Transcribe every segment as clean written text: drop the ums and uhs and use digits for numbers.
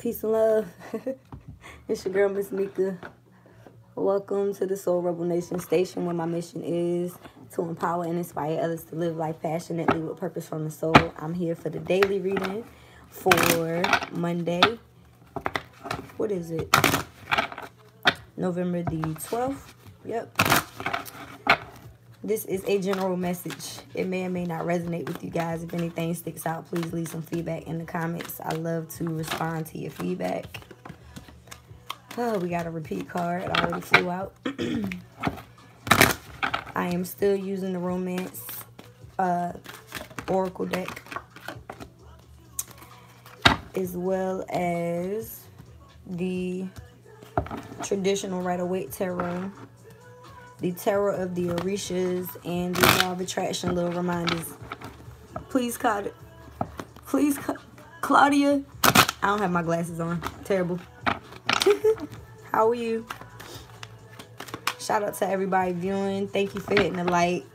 Peace and love. It's your girl, Miss Mika. Welcome to the Soul Rebel Nation station, where my mission is to empower and inspire others to live life passionately with purpose from the soul. I'm here for the daily reading for Monday. What is it? November the 12th. Yep. This is a general message. It may or may not resonate with you guys. If anything sticks out, please leave some feedback in the comments. I love to respond to your feedback. Oh, we got a repeat card. It already flew out. I am still using the Romance Oracle deck, as well as the traditional Rider-Waite Tarot, the Tarot of the Orishas, and the Law of Attraction little reminders. Please, Claudia. Please, Claudia. I don't have my glasses on. Terrible. How are you? Shout out to everybody viewing. Thank you for hitting the like.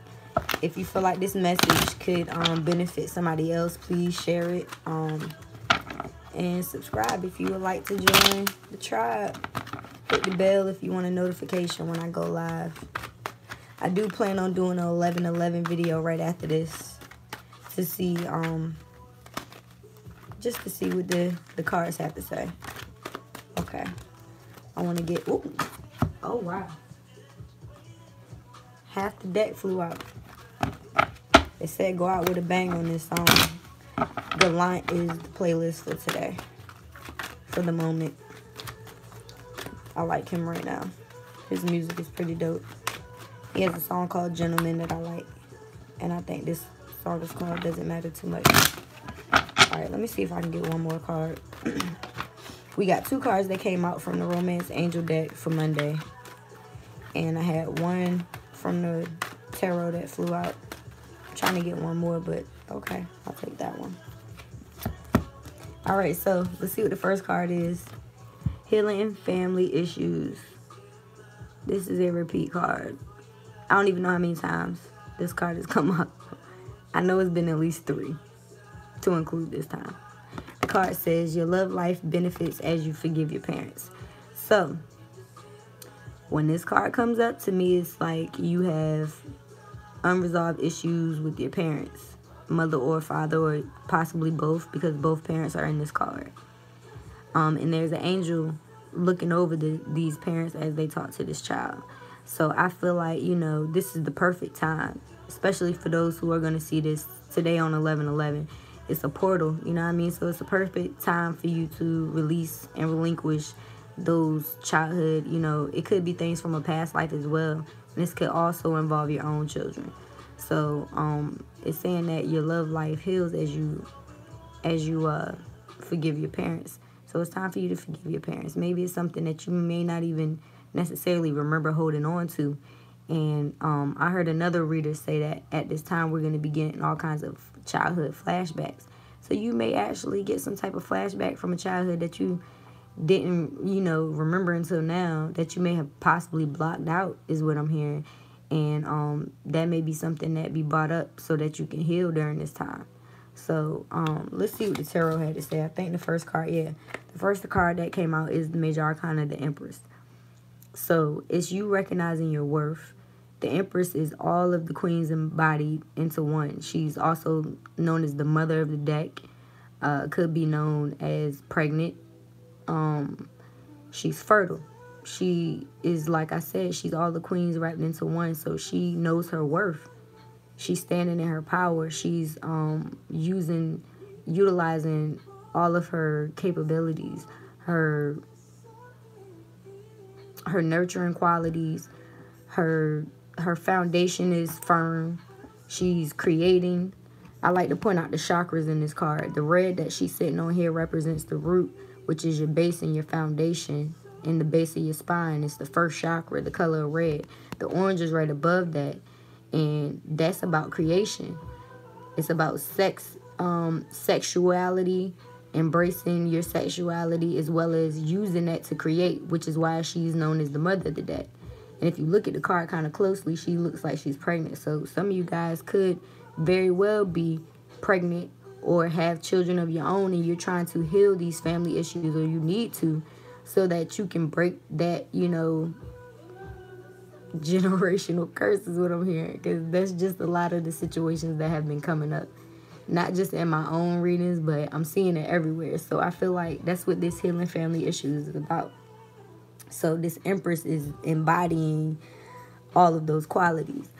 If you feel like this message could benefit somebody else, please share it. And subscribe if you would like to join the tribe. Hit the bell if you want a notification when I go live. I do plan on doing an 11/11 video right after this to see, just to see what the cards have to say. Okay. I want to get, ooh. Oh, wow. Half the deck flew out. They said go out with a bang on this song. Gallant is the playlist for today. For the moment. I like him right now. His music is pretty dope. He has a song called Gentleman that I like. And I think this song is called Doesn't Matter Too Much. Alright, let me see if I can get one more card. We got two cards that came out from the Romance Angel deck for Monday. And I had one from the Tarot that flew out. I'm trying to get one more, but okay. I'll take that one. Alright, so let's see what the first card is. Healing Family Issues. This is a repeat card. I don't even know how many times this card has come up. I know it's been at least 3 to include this time. The card says your love life benefits as you forgive your parents. So, when this card comes up, to me, it's like you have unresolved issues with your parents, mother or father, or possibly both, because both parents are in this card. And there's an angel looking over these parents as they talk to this child. So I feel like, you know, this is the perfect time, especially for those who are going to see this today on 11/11. It's a portal, you know what I mean? So it's a perfect time for you to release and relinquish those childhood, you know, it could be things from a past life as well. And this could also involve your own children. So it's saying that your love life heals as you forgive your parents. So it's time for you to forgive your parents. Maybe it's something that you may not even necessarily remember holding on to. And I heard another reader say that at this time we're going to be getting all kinds of childhood flashbacks. So you may actually get some type of flashback from a childhood that you didn't, you know, remember until now, that you may have possibly blocked out, is what I'm hearing. And that may be something that be brought up so that you can heal during this time. So let's see what the tarot had to say. I think the first card, the first card that came out is the Major Arcana, the Empress. So it's you recognizing your worth. The Empress is all of the queens embodied into one. She's also known as the mother of the deck. Could be known as pregnant. She's fertile. She is, like I said, she's all the queens wrapped into one. So she knows her worth. She's standing in her power. She's utilizing all of her capabilities, her nurturing qualities. Her foundation is firm. She's creating. I like to point out the chakras in this card. The red that she's sitting on here represents the root, which is your base and your foundation. In the base of your spine, it's the first chakra, the color of red. The orange is right above that, and that's about creation. It's about sexuality, embracing your sexuality, as well as using that to create, which is why she's known as the mother of the deck. And if you look at the card kind of closely, she looks like she's pregnant. So some of you guys could very well be pregnant or have children of your own, and you're trying to heal these family issues, or you need to, so that you can break that, you know, generational curse is what I'm hearing, because that's just a lot of the situations that have been coming up, not just in my own readings, but I'm seeing it everywhere. So I feel like that's what this healing family issues is about. So this Empress is embodying all of those qualities.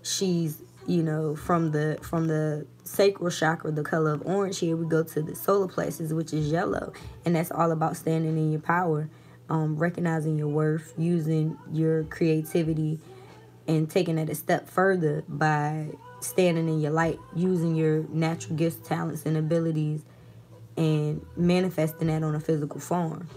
She's, you know, from the sacral chakra, the color of orange. Here we go to the solar plexus, which is yellow, and that's all about standing in your power, recognizing your worth, using your creativity, and taking it a step further by standing in your light, using your natural gifts, talents, and abilities, and manifesting that on a physical form.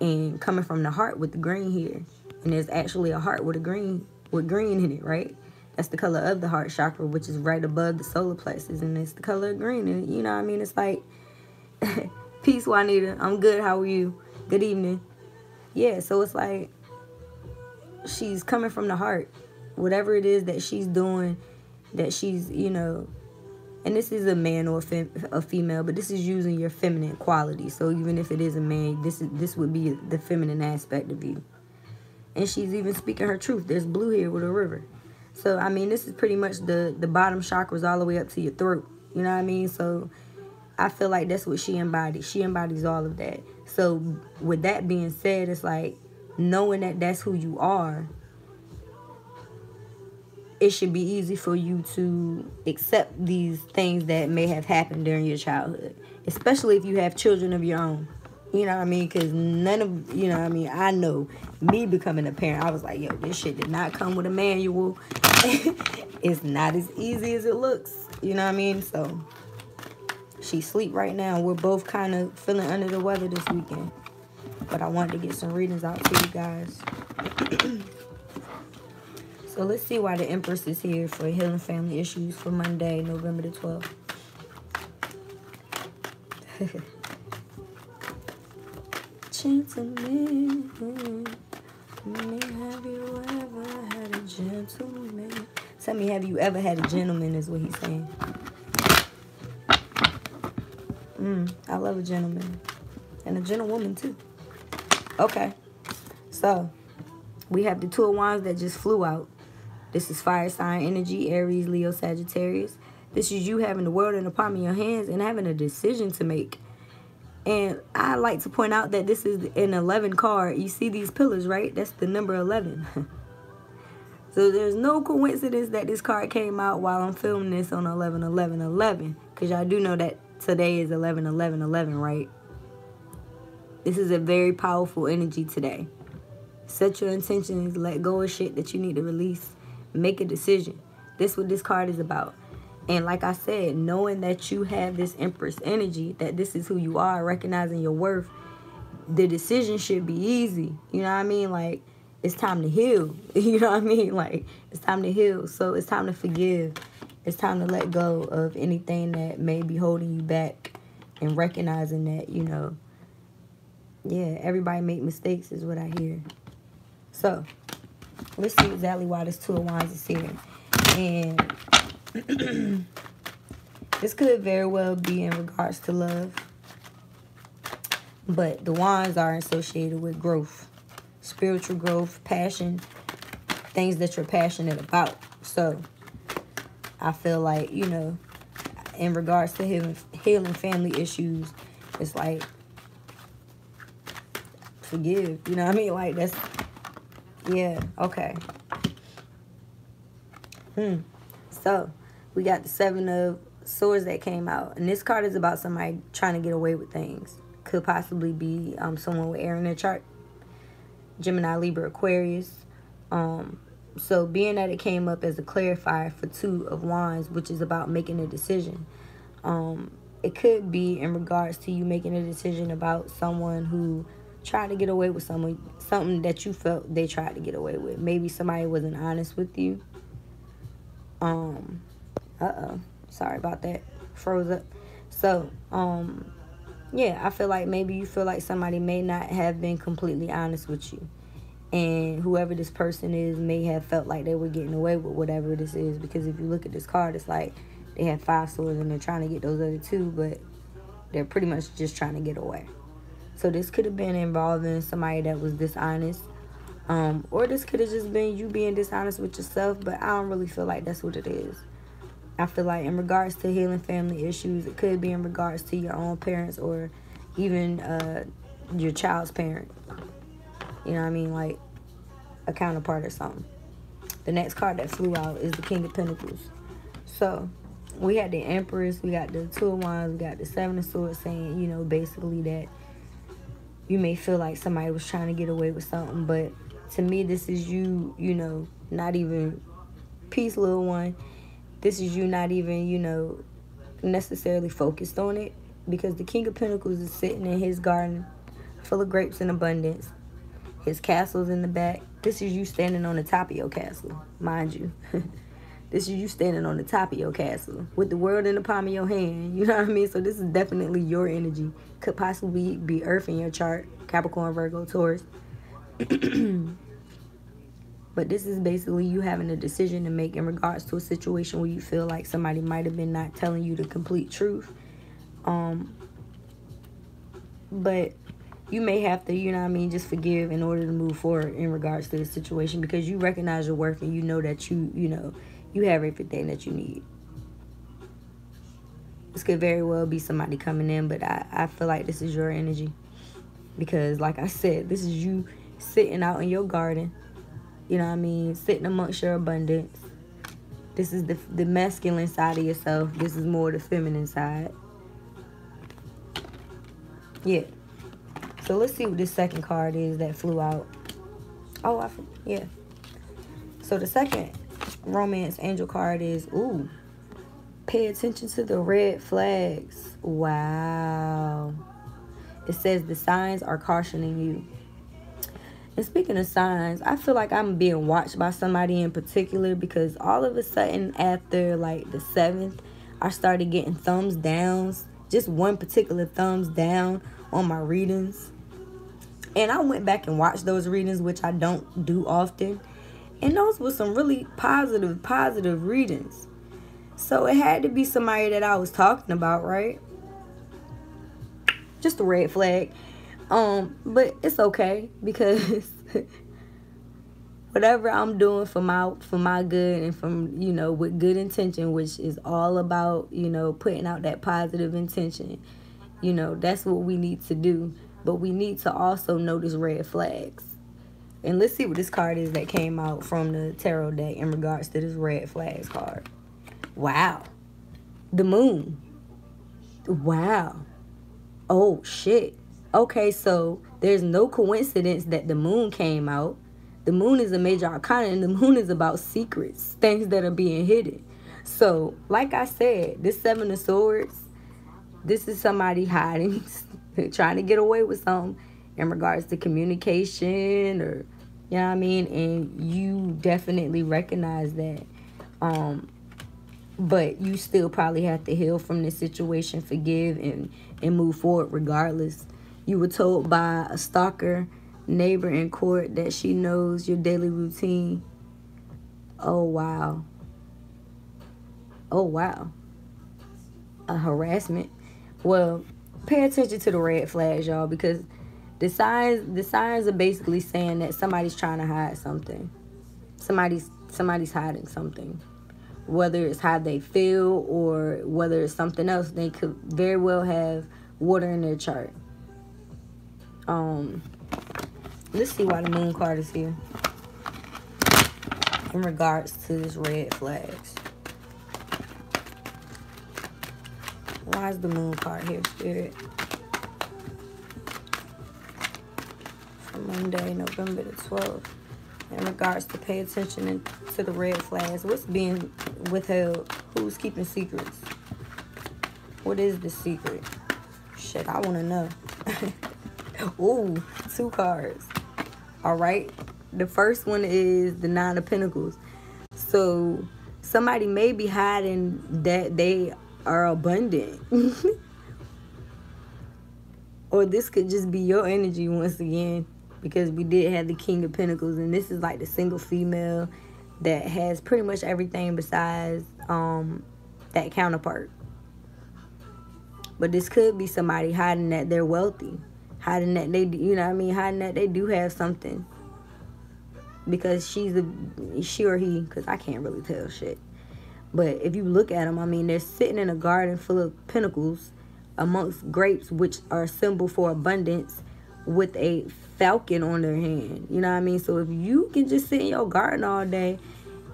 And coming from the heart with the green here, and there's actually a heart with green in it, right? That's the color of the heart chakra, which is right above the solar plexus, and it's the color of green. And you know what I mean? It's like, peace, Juanita. I'm good. How are you? Good evening. Yeah, so it's like she's coming from the heart. Whatever it is that she's doing, that she's, you know, and this is a man or a female, but this is using your feminine quality. So even if it is a man, this would be the feminine aspect of you. And she's even speaking her truth. There's blue here with a river. So, I mean, this is pretty much the bottom chakras all the way up to your throat. You know what I mean? So I feel like that's what she embodies. She embodies all of that. So with that being said, it's like knowing that that's who you are, it should be easy for you to accept these things that may have happened during your childhood, especially if you have children of your own. You know what I mean? Because none of, you know what I mean? I know me becoming a parent, I was like, yo, this shit did not come with a manual. It's not as easy as it looks. You know what I mean? So she sleep right now. We're both kind of feeling under the weather this weekend. But I wanted to get some readings out to you guys. So let's see why the Empress is here for healing family issues for Monday, November the 12th. Gentleman, have you ever had a gentleman? Tell me, have you ever had a gentleman is what he's saying. I love a gentleman. And a gentlewoman too. Okay. So, we have the Two of Wands that just flew out. This is fire sign energy, Aries, Leo, Sagittarius. This is you having the world in the palm of your hands and having a decision to make. And I like to point out that this is an 11 card. You see these pillars, right? That's the number 11. So there's no coincidence that this card came out while I'm filming this on 11/11/11. Because y'all do know that today is 11/11/11, right? This is a very powerful energy today. Set your intentions. Let go of shit that you need to release. Make a decision. This is what this card is about. And like I said, knowing that you have this Empress energy, that this is who you are, recognizing your worth, the decision should be easy. You know what I mean? Like, it's time to heal. You know what I mean? Like, it's time to heal. So it's time to forgive. It's time to let go of anything that may be holding you back, and recognizing that, you know, yeah, everybody make mistakes is what I hear. So let's see exactly why this Two of Wands is here. And this could very well be in regards to love. But the wands are associated with growth. Spiritual growth, passion, things that you're passionate about. So I feel like, you know, in regards to healing family issues, it's like, forgive. You know what I mean? Like, that's, yeah, okay. So we got the Seven of Swords that came out. And this card is about somebody trying to get away with things. Could possibly be someone with air in their chart. Gemini, Libra, Aquarius. So being that it came up as a clarifier for Two of Wands, which is about making a decision. It could be in regards to you making a decision about someone who tried to get away with something that you felt they tried to get away with. Maybe somebody wasn't honest with you. Sorry about that. Froze up. So, yeah, I feel like maybe you feel like somebody may not have been completely honest with you. And whoever this person is may have felt like they were getting away with whatever this is. Because if you look at this card, it's like They have 5 swords and they're trying to get those other 2, but they're pretty much just trying to get away. So this could have been involving somebody that was dishonest. Or this could have just been you being dishonest with yourself, but I don't really feel like that's what it is. I feel like in regards to healing family issues, it could be in regards to your own parents or even your child's parent. You know what I mean? Like a counterpart or something. The next card that flew out is the King of Pentacles. So we had the Empress, we got the 2 of Wands, we got the 7 of Swords saying, you know, basically that you may feel like somebody was trying to get away with something, but to me, this is you, you know, not even, peace, little one. This is you not even, you know, necessarily focused on it, because the King of Pentacles is sitting in his garden full of grapes in abundance. His castle's in the back. This is you standing on the top of your castle, mind you. This is you standing on the top of your castle with the world in the palm of your hand. You know what I mean? So this is definitely your energy. Could possibly be Earth in your chart, Capricorn, Virgo, Taurus. But this is basically you having a decision to make in regards to a situation where you feel like somebody might have been not telling you the complete truth. But you may have to, you know what I mean, just forgive in order to move forward in regards to the situation, because you recognize your worth and you know that you know, you have everything that you need. This could very well be somebody coming in, but I feel like this is your energy. Because like I said, this is you sitting out in your garden. You know what I mean? Sitting amongst your abundance. This is the masculine side of yourself. This is more the feminine side. Yeah. So let's see what this second card is that flew out. Oh, yeah. So the second romance angel card is, ooh, pay attention to the red flags. Wow. It says the signs are cautioning you. And speaking of signs, I feel like I'm being watched by somebody in particular, because all of a sudden after like the 7th, I started getting thumbs downs. Just one particular thumbs down on my readings. And I went back and watched those readings, which I don't do often. And those were some really positive readings. So it had to be somebody that I was talking about, right? Just a red flag. But it's okay, because whatever I'm doing for my good and from, you know, with good intention, which is all about, you know, putting out that positive intention, you know, that's what we need to do. But we need to also notice red flags. And let's see what this card is that came out from the tarot deck in regards to this red flags card. Wow. The moon. Wow. Oh, shit. Okay, so there's no coincidence that the moon came out. The moon is a major arcana, and the moon is about secrets, things that are being hidden. So, like I said, this 7 of Swords, this is somebody hiding, trying to get away with something in regards to communication, or, you know what I mean? And you definitely recognize that. But you still probably have to heal from this situation, forgive, and move forward regardless. You were told by a stalker, neighbor in court, that she knows your daily routine. Oh, wow. Oh, wow. A harassment. Well, pay attention to the red flags, y'all, because the signs are basically saying that somebody's trying to hide something. Somebody's hiding something. Whether it's how they feel or whether it's something else, they could very well have water in their chart. Let's see why the moon card is here in regards to this red flags. Why is the moon card here, Spirit? For Monday, November the 12th. In regards to pay attention to the red flags. What's being withheld? Who's keeping secrets? What is the secret? Shit, I want to know. Ooh, 2 cards. All right. The first one is the 9 of Pentacles. So somebody may be hiding that they are abundant. Or this could just be your energy once again, because we did have the King of Pentacles, and this is like the single female that has pretty much everything besides that counterpart. But this could be somebody hiding that they're wealthy, hiding that they, you know what I mean, hiding that they do have something. Because she or he, because I can't really tell shit. But if you look at them, I mean, they're sitting in a garden full of pinnacles amongst grapes, which are a symbol for abundance, with a falcon on their hand. You know what I mean? So if you can just sit in your garden all day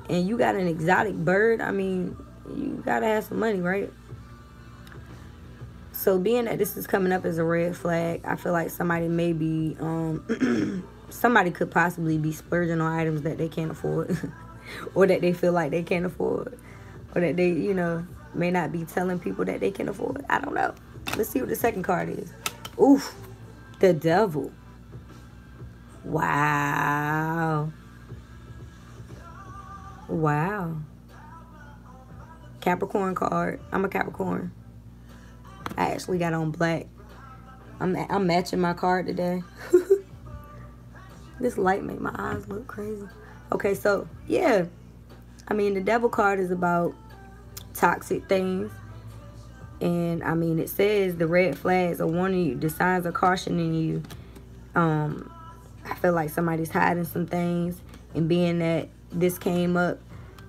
and you got an exotic bird, I mean, you got to have some money, right? So being that this is coming up as a red flag, I feel like somebody may be, somebody could possibly be splurging on items that they can't afford or that they feel like they can't afford or that they, you know, may not be telling people that they can afford. I don't know. Let's see what the second card is. Oof, the devil. Wow. Wow. Capricorn card. I'm a Capricorn. I actually got on black. I'm matching my card today. This light made my eyes look crazy. Okay, so, yeah. I mean, the devil card is about toxic things. And, I mean, it says the red flags are warning you. The signs are cautioning you. I feel like somebody's hiding some things. And being that this came up,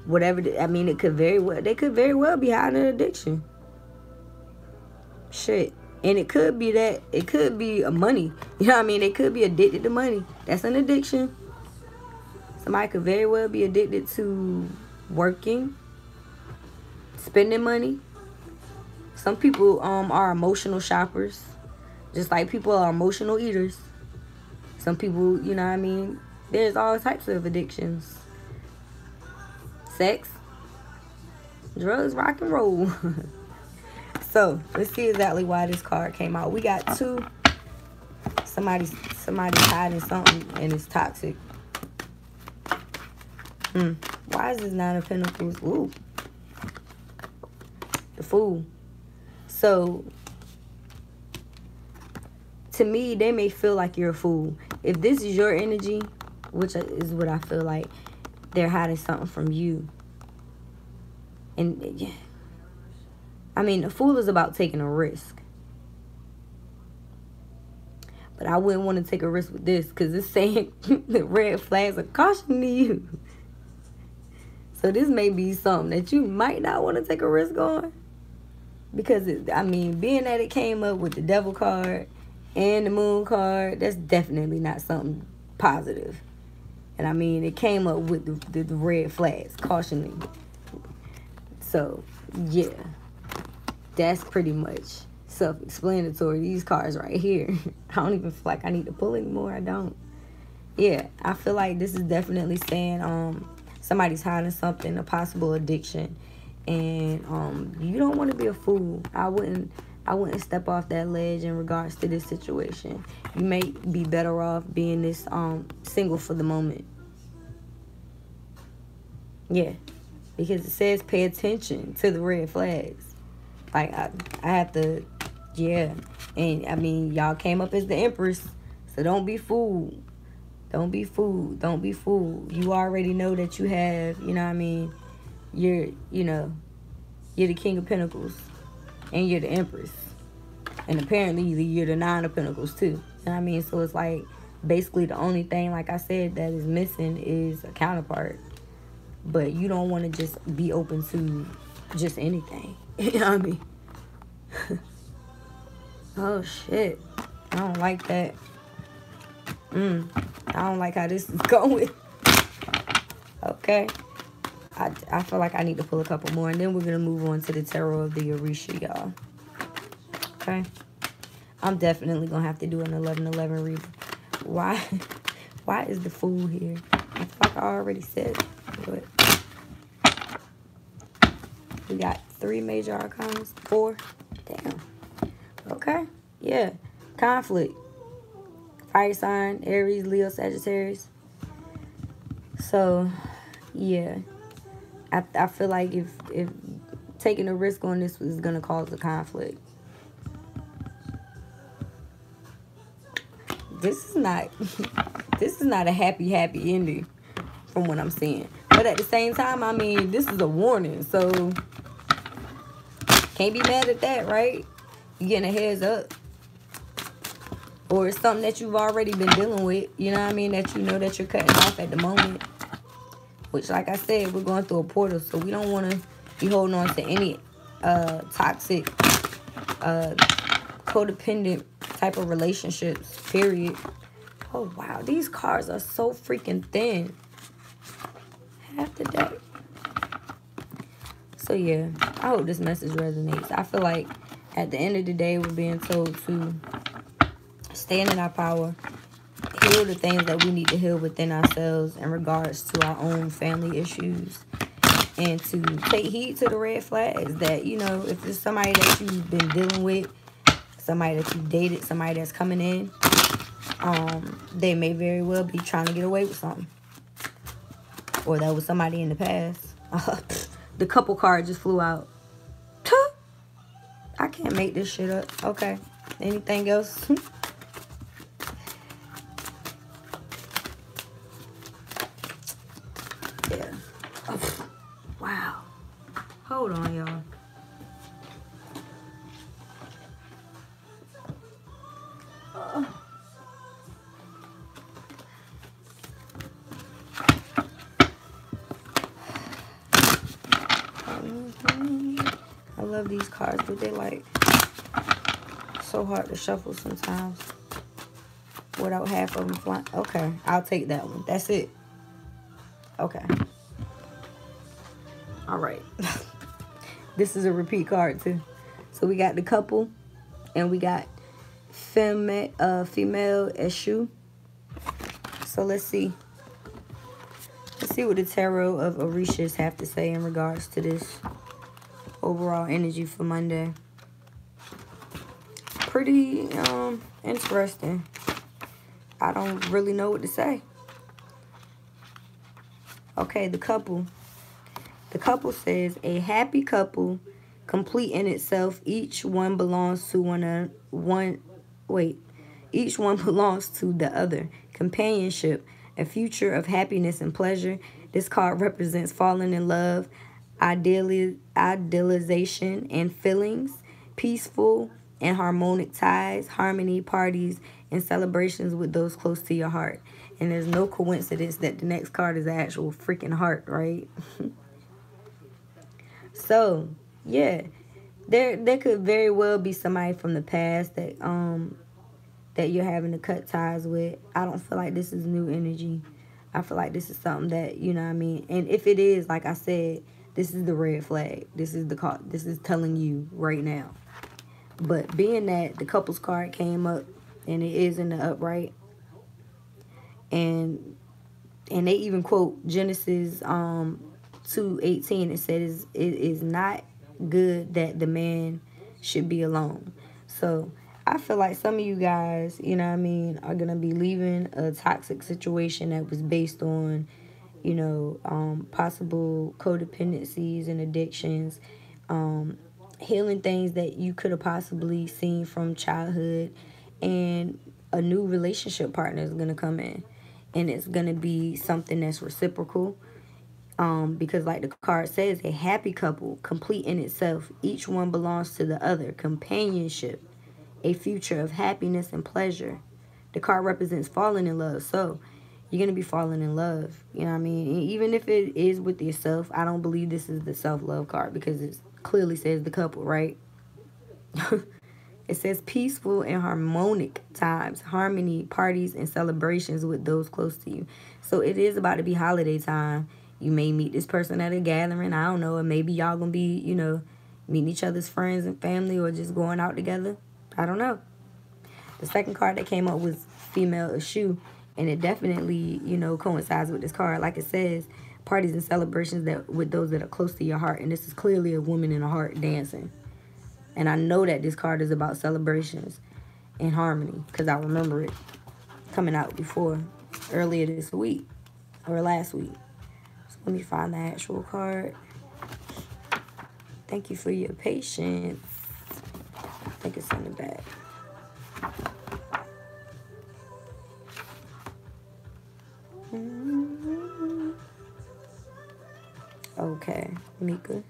whatever, I mean, they could very well be hiding an addiction. Shit. And it could be that, it could be a money. You know what I mean? They could be addicted to money. That's an addiction. Somebody could very well be addicted to working, spending money. Some people are emotional shoppers. Just like people are emotional eaters. Some people, you know what I mean? There's all types of addictions. Sex, drugs, rock and roll. So, let's see exactly why this card came out. We got two. Somebody's hiding something and it's toxic. Why is this Nine of Pentacles? Ooh. The Fool. So, to me, they may feel like you're a fool. If this is your energy, which is what I feel like, they're hiding something from you. And, yeah. I mean, the Fool is about taking a risk. But I wouldn't want to take a risk with this because it's saying the red flags are cautioning you. So this may be something that you might not want to take a risk on. Because, I mean, being that it came up with the Devil card and the Moon card, that's definitely not something positive. And, I mean, it came up with the red flags, cautioning you. So, yeah. That's pretty much self-explanatory. These cards right here. I don't even feel like I need to pull anymore. I don't. Yeah, I feel like this is definitely saying somebody's hiding something, a possible addiction. And you don't want to be a fool. I wouldn't step off that ledge in regards to this situation. You may be better off being this single for the moment. Yeah. Because it says pay attention to the red flags. Like, I have to, yeah. And, I mean, y'all came up as the Empress. So don't be fooled. Don't be fooled. Don't be fooled. You already know that you have, you know what I mean? You're the King of Pentacles. And you're the Empress. And apparently you're the Nine of Pentacles, too. You know what I mean? So it's like, basically the only thing, like I said, that is missing is a counterpart. But you don't want to just be open to just anything. You know what I mean? Oh, shit. I don't like that. I don't like how this is going. Okay. I feel like I need to pull a couple more. And then we're going to move on to the Tarot of the Orisha, y'all. Okay. I'm definitely going to have to do an 11-11 reading. Why is the Fool here? I feel like I already said it. But we got 3 major arcanas. 4. Damn. Okay. Yeah. Conflict. Fire sign. Aries, Leo, Sagittarius. So, yeah. I feel like if taking a risk on this is going to cause a conflict. This is not a happy ending from what I'm seeing. But at the same time, I mean, this is a warning. So, Can't be mad at that, right? You getting a heads up. Or it's something that you've already been dealing with. You know what I mean? That you know that you're cutting off at the moment. Which, like I said, we're going through a portal. So we don't want to be holding on to any toxic, codependent type of relationships, period. Oh, wow. These cards are so freaking thin. Half the deck. So, yeah. I hope this message resonates. I feel like at the end of the day, we're being told to stand in our power, heal the things that we need to heal within ourselves in regards to our own family issues, and to take heed to the red flags that, you know, if it's somebody that you've been dealing with, somebody that you dated, somebody that's coming in, they may very well be trying to get away with something. Or that was somebody in the past. The couple card just flew out. I can't make this shit up. Okay. Anything else? Yeah. Oh, wow. Hold on, y'all. I love these cards, but they like so hard to shuffle sometimes without half of them flying. Okay, I'll take that one. That's it. Okay. All right. This is a repeat card too. So we got the couple, and we got female issue. So let's see. Let's see what the tarot of Orishas have to say in regards to this overall energy for Monday. Pretty interesting. I don't really know what to say. Okay, the couple. The couple says, a happy couple, complete in itself. Each one belongs to each one belongs to the other. Companionship, a future of happiness and pleasure. This card represents falling in love, idealization and feelings, peaceful and harmonic ties, harmony, parties, and celebrations with those close to your heart. And there's no coincidence that the next card is the actual freaking heart, right? So, yeah, there could very well be somebody from the past that that you're having to cut ties with. I don't feel like this is new energy. I feel like this is something that, you know what I mean? And if it is, like I said, this is the red flag. This is the card. This is telling you right now. But being that the couples card came up and it is in the upright, and they even quote Genesis 2:18. It says it is not good that the man should be alone. So I feel like some of you guys, you know what I mean, are going to be leaving a toxic situation that was based on, you know, possible codependencies and addictions, healing things that you could have possibly seen from childhood, and a new relationship partner is going to come in. And it's going to be something that's reciprocal. Because like the card says, a happy couple, complete in itself. Each one belongs to the other. Companionship, a future of happiness and pleasure. The card represents falling in love. So you're going to be falling in love. You know what I mean? And even if it is with yourself, I don't believe this is the self-love card because it clearly says the couple, right? It says peaceful and harmonic times, harmony, parties, and celebrations with those close to you. So it is about to be holiday time. You may meet this person at a gathering. I don't know. Or maybe y'all going to be, you know, meeting each other's friends and family or just going out together. I don't know. The second card that came up was female issue. And it definitely, you know, coincides with this card. Like it says, parties and celebrations that with those that are close to your heart. And this is clearly a woman in a heart dancing. And I know that this card is about celebrations and harmony because I remember it coming out before, earlier this week or last week. So let me find the actual card. Thank you for your patience. I think it's in the back. Okay, Mika.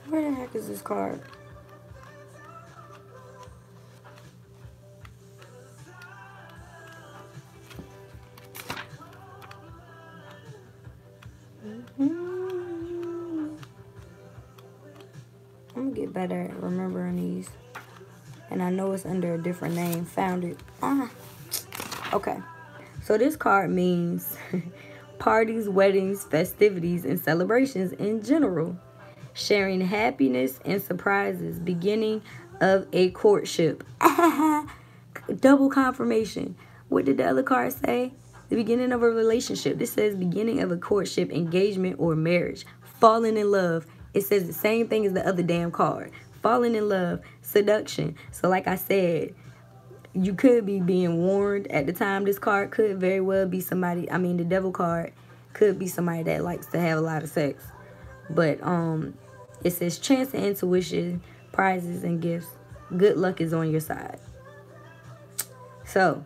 Where the heck is this card? I'm gonna get better at remembering these. And I know it's under a different name. Found it. Okay. So this card means parties, weddings, festivities, and celebrations in general. Sharing happiness and surprises. Beginning of a courtship. Double confirmation. What did the other card say? The beginning of a relationship. This says beginning of a courtship, engagement, or marriage. Falling in love. It says the same thing as the other damn card. Falling in love. Seduction. So like I said, you could be being warned at the time. This card could very well be somebody, I mean the devil card could be somebody that likes to have a lot of sex. But it says chance and intuition, prizes and gifts. Good luck is on your side. So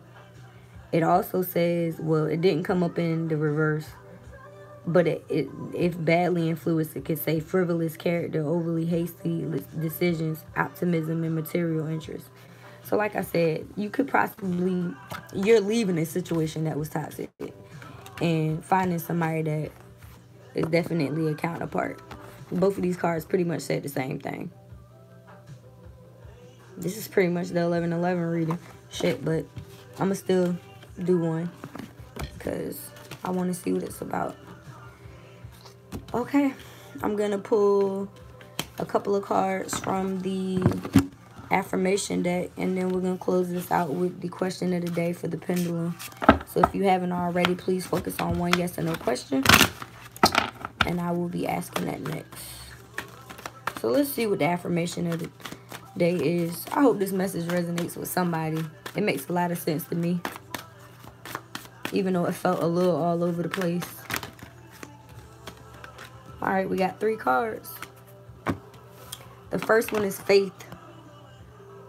it also says, well, it didn't come up in the reverse, but if badly influenced, it could say frivolous character, overly hasty decisions, optimism, and material interest. So like I said, you could possibly, you're leaving a situation that was toxic and finding somebody that is definitely a counterpart. Both of these cards pretty much said the same thing. This is pretty much the 11-11 reading. Shit, but I'm going to still do one because I want to see what it's about. Okay, I'm going to pull a couple of cards from the affirmation deck, and then we're going to close this out with the question of the day for the pendulum. So if you haven't already, please focus on one yes or no question, and I will be asking that next. So let's see what the affirmation of the day is. I hope this message resonates with somebody. It makes a lot of sense to me, even though it felt a little all over the place. All right, we got 3 cards. The first one is faith.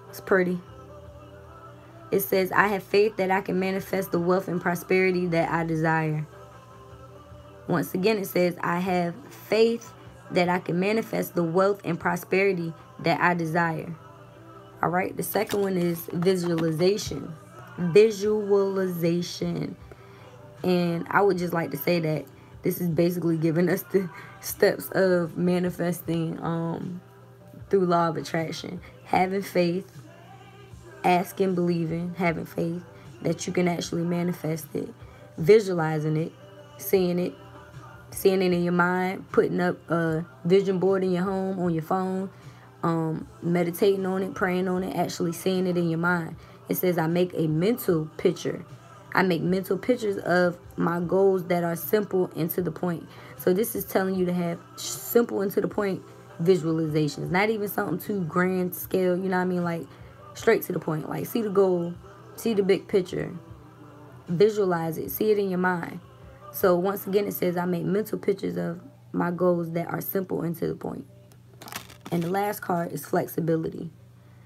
It's pretty. It says, I have faith that I can manifest the wealth and prosperity that I desire. Once again, it says, I have faith that I can manifest the wealth and prosperity that I desire. All right, the second one is visualization. Visualization. And I would just like to say that this is basically giving us the steps of manifesting through law of attraction. Having faith, asking, believing, having faith that you can actually manifest it. Visualizing it, seeing it in your mind, putting up a vision board in your home, on your phone, meditating on it, praying on it, actually seeing it in your mind. It says, I make a mental picture. I make mental pictures of my goals that are simple and to the point. So this is telling you to have simple and to the point visualizations. Not even something too grand scale, you know what I mean? Like straight to the point. Like see the goal, see the big picture, visualize it, see it in your mind. So once again, it says I make mental pictures of my goals that are simple and to the point. And the last card is flexibility.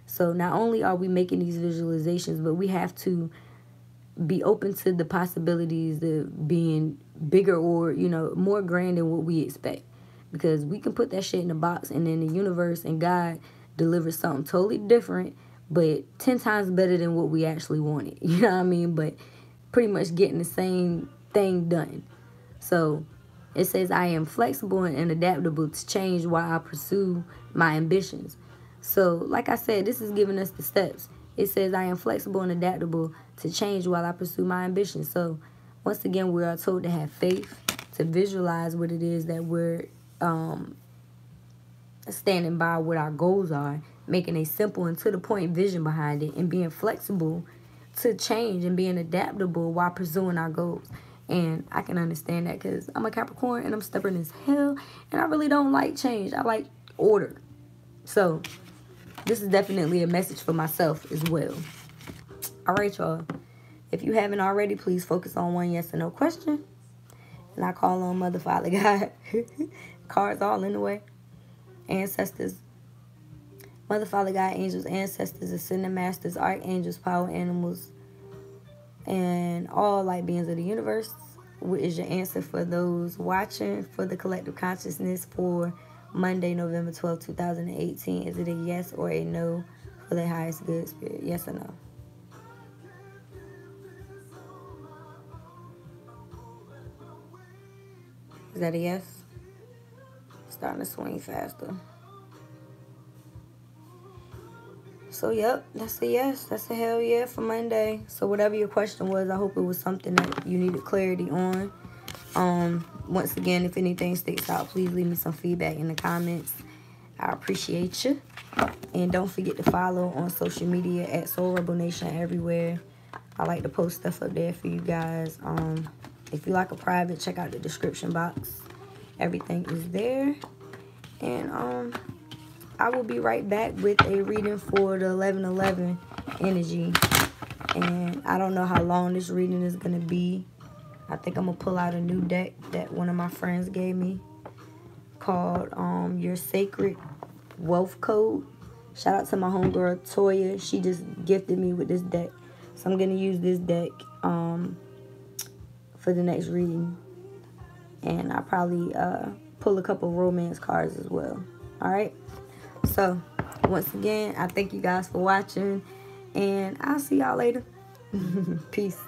So not only are we making these visualizations, but we have to be open to the possibilities of being bigger or, you know, more grand than what we expect. Because we can put that shit in a box and then the universe and God delivers something totally different, but 10 times better than what we actually wanted. You know what I mean? But pretty much getting the same thing done. So it says I am flexible and adaptable to change while I pursue my ambitions. So like I said, this is giving us the steps. It says I am flexible and adaptable to change while I pursue my ambitions. So once again, we are told to have faith, to visualize what it is that we're standing by, what our goals are, making a simple and to the point vision behind it, and being flexible to change and being adaptable while pursuing our goals. And I can understand that because I'm a Capricorn and I'm stubborn as hell, and I really don't like change. I like order. So this is definitely a message for myself as well. All right, y'all. If you haven't already, please focus on one yes or no question. And I call on Mother, Father, God. Cards all in the way. Ancestors. Mother, Father, God, angels, ancestors, ascended masters, archangels, power animals, and all light beings of the universe. What is your answer for those watching for the collective consciousness for Monday, November 12th, 2018? Is it a yes or a no for the highest good spirit? Yes or no? Is that a yes? Starting to swing faster. So, yep, that's a yes. That's a hell yeah for Monday. So, whatever your question was, I hope it was something that you needed clarity on. Once again, if anything sticks out, please leave me some feedback in the comments. I appreciate you. And don't forget to follow on social media at Soul Rebel Nation everywhere. I like to post stuff up there for you guys. If you like a private, check out the description box. Everything is there. And I will be right back with a reading for the 11/11 energy. And I don't know how long this reading is going to be. I think I'm going to pull out a new deck that one of my friends gave me called Your Sacred Wealth Code. Shout out to my homegirl Toya. She just gifted me with this deck. So I'm going to use this deck for the next reading. And I'll probably pull a couple romance cards as well. Alright? So, once again, I thank you guys for watching. And I'll see y'all later. Peace.